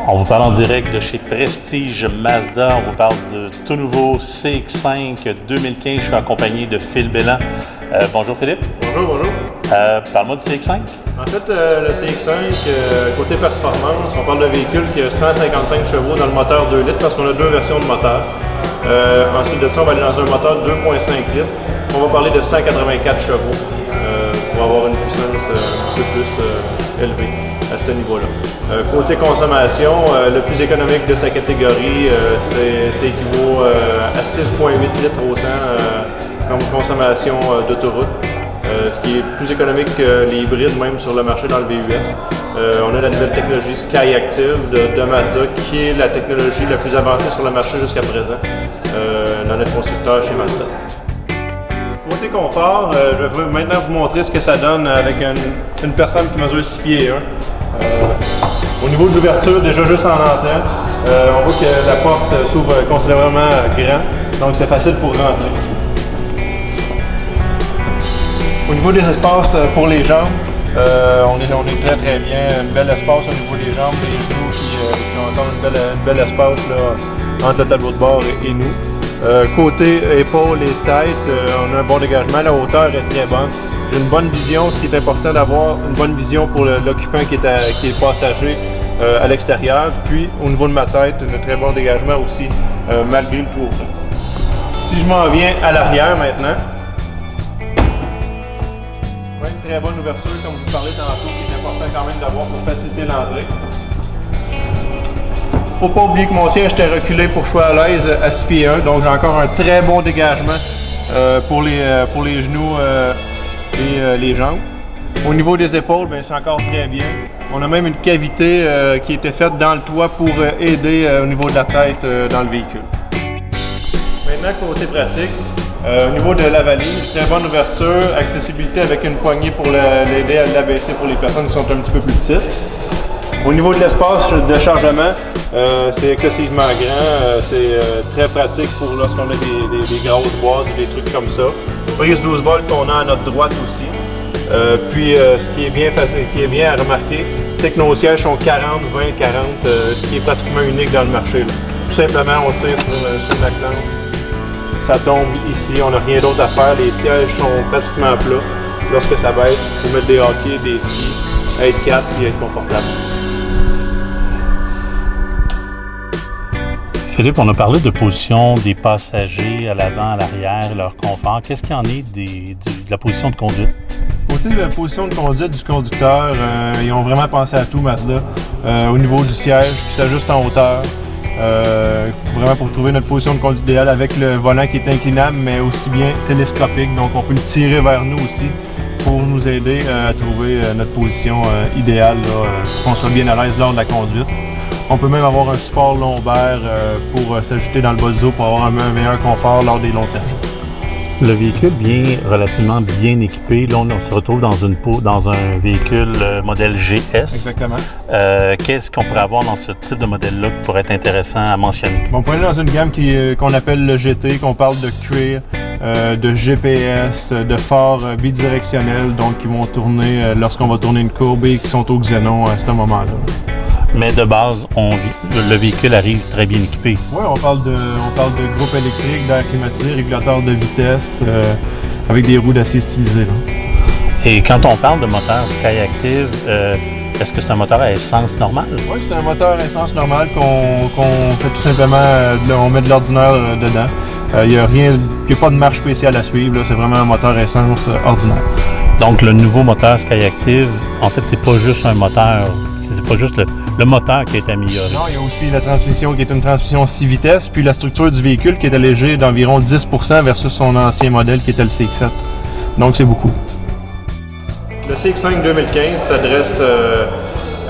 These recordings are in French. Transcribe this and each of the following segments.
On vous parle en direct de chez Prestige Mazda. On vous parle de tout nouveau CX-5 2015. Je suis accompagné de Phil Bélan. Bonjour Philippe. Bonjour. Parle-moi du CX-5. En fait, le CX-5, côté performance, on parle d'un véhicule qui a 155 chevaux dans le moteur 2 litres parce qu'on a deux versions de moteur. Ensuite de ça, on va aller dans un moteur 2.5 litres. On va parler de 184 chevaux pour avoir une puissance un petit peu plus élevée à ce niveau-là. Côté consommation, le plus économique de sa catégorie, ça équivaut à 6,8 litres au 100 comme consommation d'autoroute. Ce qui est plus économique que les hybrides, même sur le marché dans le VUS. On a la nouvelle technologie Skyactiv de Mazda, qui est la technologie la plus avancée sur le marché jusqu'à présent dans notre constructeur chez Mazda. Côté confort, je vais maintenant vous montrer ce que ça donne avec une personne qui mesure 6 pieds 1. Au niveau de l'ouverture, déjà juste en entrant, on voit que la porte s'ouvre considérablement grand, donc c'est facile pour rentrer. Au niveau des espaces pour les jambes, on est très bien, un bel espace au niveau des jambes, les genoux qui ont encore une belle espace là, entre le tableau de bord et nous. Côté épaules et tête, on a un bon dégagement, la hauteur est très bonne. J'ai une bonne vision, ce qui est important d'avoir une bonne vision pour l'occupant qui est passager à l'extérieur. Puis au niveau de ma tête, un très bon dégagement aussi malgré le cours. Si je m'en viens à l'arrière maintenant, une très bonne ouverture, comme je vous parlais tantôt, qui est important quand même d'avoir pour faciliter l'entrée. Faut pas oublier que mon siège était reculé pour que je sois à l'aise à 6 pieds 1, donc j'ai encore un très bon dégagement pour les genoux et les jambes. Au niveau des épaules, c'est encore très bien. On a même une cavité qui a été faite dans le toit pour aider au niveau de la tête dans le véhicule. Maintenant, côté pratique, au niveau de la valise, très bonne ouverture, accessibilité avec une poignée pour l'aider à l'abaisser pour les personnes qui sont un petit peu plus petites. Au niveau de l'espace de chargement, c'est excessivement grand, c'est très pratique pour lorsqu'on a des grosses boîtes ou des trucs comme ça. Prise 12 volts qu'on a à notre droite aussi. Puis ce qui est bien à remarquer, c'est que nos sièges sont 40, 20, 40, ce qui est pratiquement unique dans le marché. Là. Tout simplement, on tire sur la clampe. Ça tombe ici, on n'a rien d'autre à faire. Les sièges sont pratiquement plats. Lorsque ça baisse, il faut mettre des hockey, des skis, être 4 et être confortable. Philippe, on a parlé de position des passagers à l'avant, à l'arrière, leur confort. Qu'est-ce qu'il y en est de la position de conduite? Côté de la position de conduite du conducteur, ils ont vraiment pensé à tout Mazda. Au niveau du siège, qui s'ajuste en hauteur. Vraiment pour trouver notre position de conduite idéale avec le volant qui est inclinable mais aussi bien télescopique, donc on peut le tirer vers nous aussi pour nous aider à trouver notre position idéale pour qu'on soit bien à l'aise lors de la conduite. On peut même avoir un support lombaire pour s'ajuster dans le bas du dos pour avoir un meilleur confort lors des longs trajets. Le véhicule vient relativement bien équipé. Là, on se retrouve dans un véhicule modèle GS. Exactement. Qu'est-ce qu'on pourrait avoir dans ce type de modèle-là qui pourrait être intéressant à mentionner? On pourrait aller dans une gamme qu'on appelle le GT, qu'on parle de cuir, de GPS, de phares bidirectionnels, donc qui vont tourner lorsqu'on va tourner une courbe et qui sont au xénon à ce moment-là. Mais de base, le véhicule arrive très bien équipé. Oui, on parle de groupe électrique, d'air climatisé, régulateur de vitesse, avec des roues d'acier stylisées. Là. Et quand on parle de moteur Skyactiv, est-ce que c'est un moteur à essence normale? Oui, c'est un moteur à essence normale qu'on fait tout simplement, on met de l'ordinaire dedans. Il n'y a pas de marche spéciale à suivre, c'est vraiment un moteur à essence ordinaire. Donc le nouveau moteur Skyactiv, en fait, c'est pas juste un moteur, c'est pas juste le moteur qui est amélioré. Non, il y a aussi la transmission qui est une transmission 6 vitesses, puis la structure du véhicule qui est allégée d'environ 10% versus son ancien modèle qui était le CX-7. Donc c'est beaucoup. Le CX-5 2015 s'adresse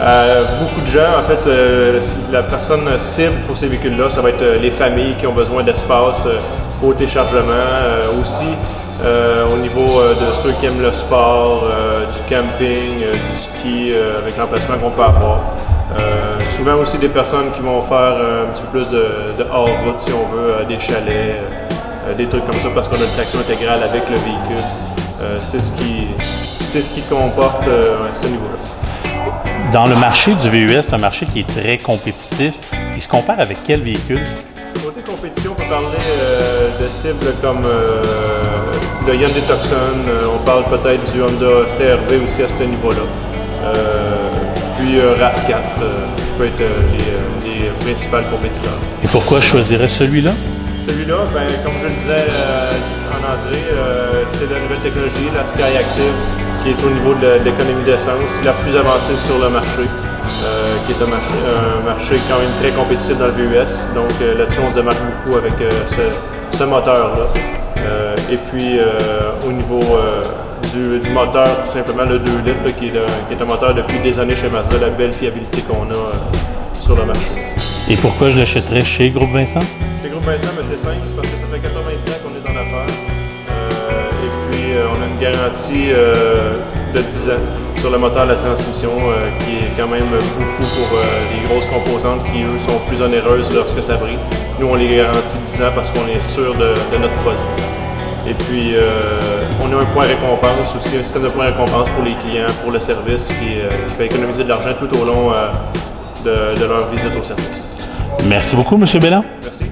à beaucoup de gens. En fait, la personne cible pour ces véhicules-là, ça va être les familles qui ont besoin d'espace, côté chargement, aussi au niveau de ceux qui aiment le sport, du camping, du ski, avec l'emplacement qu'on peut avoir. Souvent aussi des personnes qui vont faire un petit peu plus de hors-route, si on veut, des chalets, des trucs comme ça, parce qu'on a une traction intégrale avec le véhicule. C'est ce qui comporte à ce niveau-là. Dans le marché du VUS, c'est un marché qui est très compétitif. Il se compare avec quel véhicule? Côté compétition, on peut parler de cibles comme le Hyundai Tucson, on parle peut-être du Honda CR-V aussi à ce niveau-là. Puis RAV4 peut être les principaux compétiteurs. Et pourquoi je choisirais celui-là? Celui-là, ben, comme je le disais en entrée, c'est la nouvelle technologie, la Sky Active, qui est au niveau de l'économie d'essence, la plus avancée sur le marché, qui est un marché quand même très compétitif dans le VUS. Donc là-dessus, on se démarque beaucoup avec ce moteur-là. Et puis au niveau du moteur, tout simplement le 2 litres, qui est un moteur depuis des années chez Mazda, la belle fiabilité qu'on a sur le marché. Et pourquoi je l'achèterais chez Groupe Vincent? Chez Groupe Vincent, c'est simple, c'est parce que ça fait 80 ans qu'on est en affaires. Et puis on a une garantie de 10 ans sur le moteur de la transmission, qui est quand même beaucoup pour les grosses composantes qui, eux, sont plus onéreuses lorsque ça brille. Nous, on les garantit 10 ans parce qu'on est sûr de notre produit. Et puis, on a un point récompense aussi, un système de points récompense pour les clients, pour le service, qui fait économiser de l'argent tout au long de leur visite au service. Merci beaucoup, M. Belland. Merci.